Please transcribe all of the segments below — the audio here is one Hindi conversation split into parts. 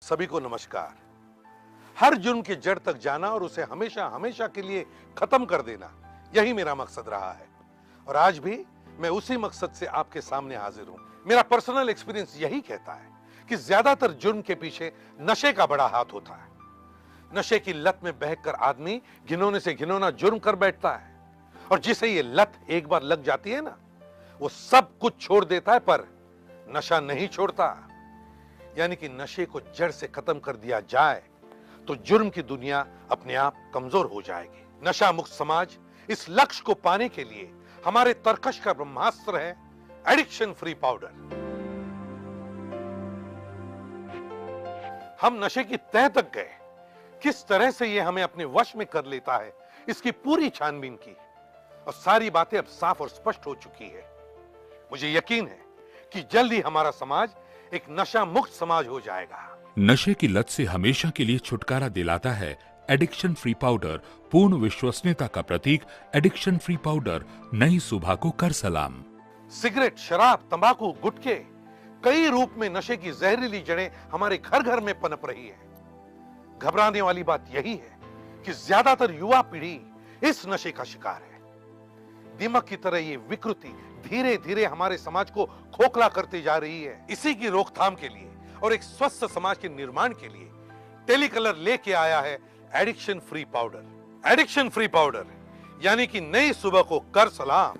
सभी को नमस्कार। हर जुर्म की जड़ तक जाना और उसे हमेशा हमेशा के लिए खत्म कर देना, यही मेरा मकसद रहा है और आज भी मैं उसी मकसद से आपके सामने हाजिर हूं। मेरा पर्सनल एक्सपीरियंस यही कहता है कि ज्यादातर जुर्म के पीछे नशे का बड़ा हाथ होता है। नशे की लत में बहकर आदमी घिनौने से घिनौना जुर्म कर बैठता है और जिसे ये लत एक बार लग जाती है ना, वो सब कुछ छोड़ देता है पर नशा नहीं छोड़ता। यानी कि नशे को जड़ से खत्म कर दिया जाए तो जुर्म की दुनिया अपने आप कमजोर हो जाएगी। नशा मुक्त समाज, इस लक्ष्य को पाने के लिए हमारे तरकश का ब्रह्मास्त्र है एडिक्शन फ्री पाउडर। हम नशे की तह तक गए, किस तरह से यह हमें अपने वश में कर लेता है, इसकी पूरी छानबीन की और सारी बातें अब साफ और स्पष्ट हो चुकी है। मुझे यकीन है कि जल्द ही हमारा समाज एक नशा मुक्त समाज हो जाएगा। नशे की लत से हमेशा के लिए छुटकारा दिलाता है एडिक्शन फ्री पाउडर। पूर्ण विश्वसनीयता का प्रतीक एडिक्शन फ्री पाउडर नई सुबह को कर सलाम। सिगरेट, शराब, तंबाकू, गुटखे, कई रूप में नशे की जहरीली जड़ें हमारे घर घर में पनप रही है। घबराने वाली बात यही है कि ज्यादातर युवा पीढ़ी इस नशे का शिकार है। दीमक की तरह ये विकृति धीरे धीरे हमारे समाज को खोखला करती जा रही है। इसी की रोकथाम के लिए और एक स्वस्थ समाज के निर्माण के लिए टेलीकलर लेके आया है addiction free powder. Addiction free powder यानी कि नई सुबह को कर सलाम।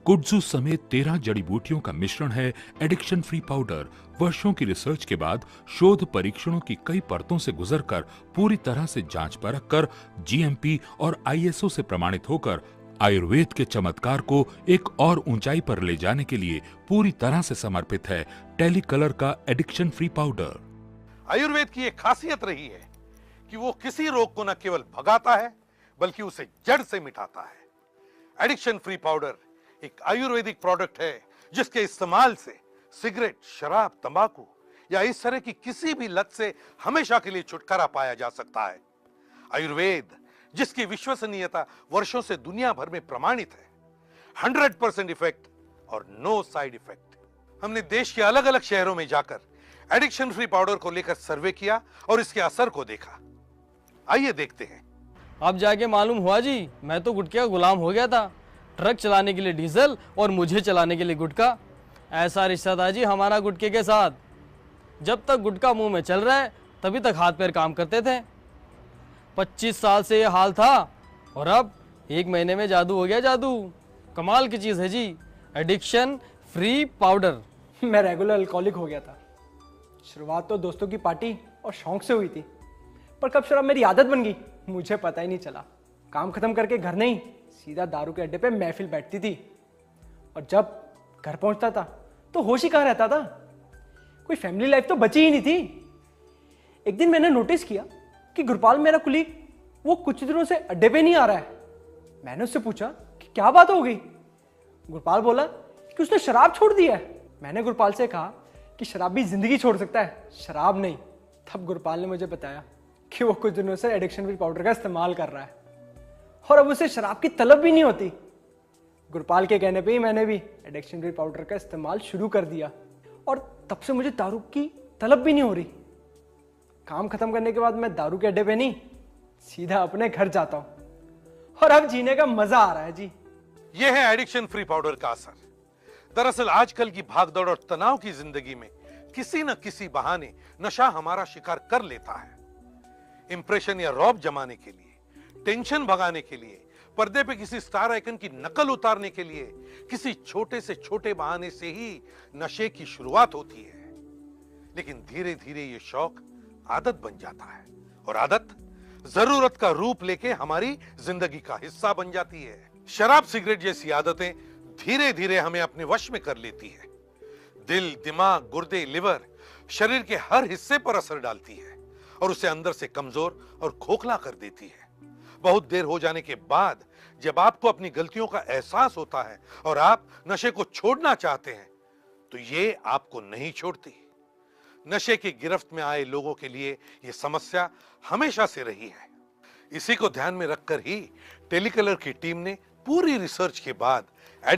कुड्जू समेत 13 जड़ी बूटियों का मिश्रण है एडिक्शन फ्री पाउडर। वर्षों की रिसर्च के बाद शोध परीक्षणों की कई परतों से गुजरकर पूरी तरह से जांच परख कर जीएमपी और आईएसओ से प्रमाणित होकर आयुर्वेद के चमत्कार को एक और ऊंचाई पर ले जाने के लिए पूरी तरह से समर्पित है टेलीकलर का एडिक्शन फ्री पाउडर। आयुर्वेद की एक खासियत रही है कि वो किसी रोग को न केवल भगाता है बल्कि उसे जड़ से मिटाता है। एडिक्शन फ्री पाउडर एक आयुर्वेदिक प्रोडक्ट है जिसके इस्तेमाल से सिगरेट, शराब, तंबाकू या इस तरह की किसी भी लत से हमेशा के लिए छुटकारा पाया जा सकता है। आयुर्वेद जिसकी विश्वसनीयता वर्षों से दुनिया भर में प्रमाणित है, 100% इफेक्ट और नो साइड इफेक्ट। हमने देश के अलग अलग शहरों में जाकर एडिक्शन फ्री पाउडर को लेकर सर्वे किया और इसके असर को देखा। आइए देखते हैं। अब जाके मालूम हुआ जी, मैं तो गुटखे का गुलाम हो गया था। ट्रक चलाने के लिए डीजल और मुझे चलाने के लिए गुटखा। ऐसा रिश्ता था जी हमारा गुटखे के साथ। जब तक गुटखा मुंह में चल रहा है तभी तक हाथ पैर काम करते थे। 25 साल से ये हाल था और अब 1 महीने में जादू हो गया। जादू कमाल की चीज है जी, एडिक्शन फ्री पाउडर। मैं रेगुलर अल्कोहलिक हो गया था। शुरुआत तो दोस्तों की पार्टी और शौक से हुई थी, पर कब शराब मेरी आदत बन गई मुझे पता ही नहीं चला। काम खत्म करके घर नहीं, सीधा दारू के अड्डे पे महफिल बैठती थी और जब घर पहुंचता था तो होश ही कहाँ रहता था। कोई फैमिली लाइफ तो बची ही नहीं थी। एक दिन मैंने नोटिस किया कि गुरपाल मेरा कुलीग वो कुछ दिनों से अड्डे पे नहीं आ रहा है। मैंने उससे पूछा कि क्या बात हो गई। गुरपाल बोला कि उसने शराब छोड़ दी है। मैंने गुरपाल से कहा कि शराब भी जिंदगी छोड़ सकता है, शराब नहीं। तब गुरपाल ने मुझे बताया कि वो कुछ दिनों से एडिक्शन फ्री पाउडर का इस्तेमाल कर रहा है और अब उसे शराब की तलब भी नहीं होती। गुरपाल के कहने पे ही मैंने भी एडिक्शन फ्री पाउडर का इस्तेमाल शुरू कर दिया और तब से मुझे दारू की तलब भी नहीं हो रही। काम खत्म करने के बाद मैं दारू के अड्डे पे नहीं, सीधा अपने घर जाता हूं और अब जीने का मजा आ रहा है जी। यह है एडिक्शन फ्री पाउडर का असर। दरअसल आजकल की भागदौड़ और तनाव की जिंदगी में किसी न किसी बहाने नशा हमारा शिकार कर लेता है। इंप्रेशन या रौब जमाने के लिए, टेंशन भगाने के लिए, पर्दे पे किसी स्टार आइकन की नकल उतारने के लिए, किसी छोटे से छोटे बहाने से ही नशे की शुरुआत होती है। लेकिन धीरे धीरे ये शौक आदत बन जाता है और आदत जरूरत का रूप लेके हमारी जिंदगी का हिस्सा बन जाती है। शराब, सिगरेट जैसी आदतें धीरे धीरे हमें अपने वश में कर लेती है। दिल, दिमाग, गुर्दे, लिवर, शरीर के हर हिस्से पर असर डालती है और उसे अंदर से कमजोर और खोखला कर देती है। बहुत देर हो जाने के बाद जब आपको अपनी गलतियों का एहसास होता है और आप नशे को छोड़ना चाहते हैं तो ये आपको नहीं छोड़ती। नशे की गिरफ्त में आए लोगों के लिए यह समस्या हमेशा से रही है। इसी को ध्यान में रखकर ही टेलीकलर की टीम ने पूरी रिसर्च के बाद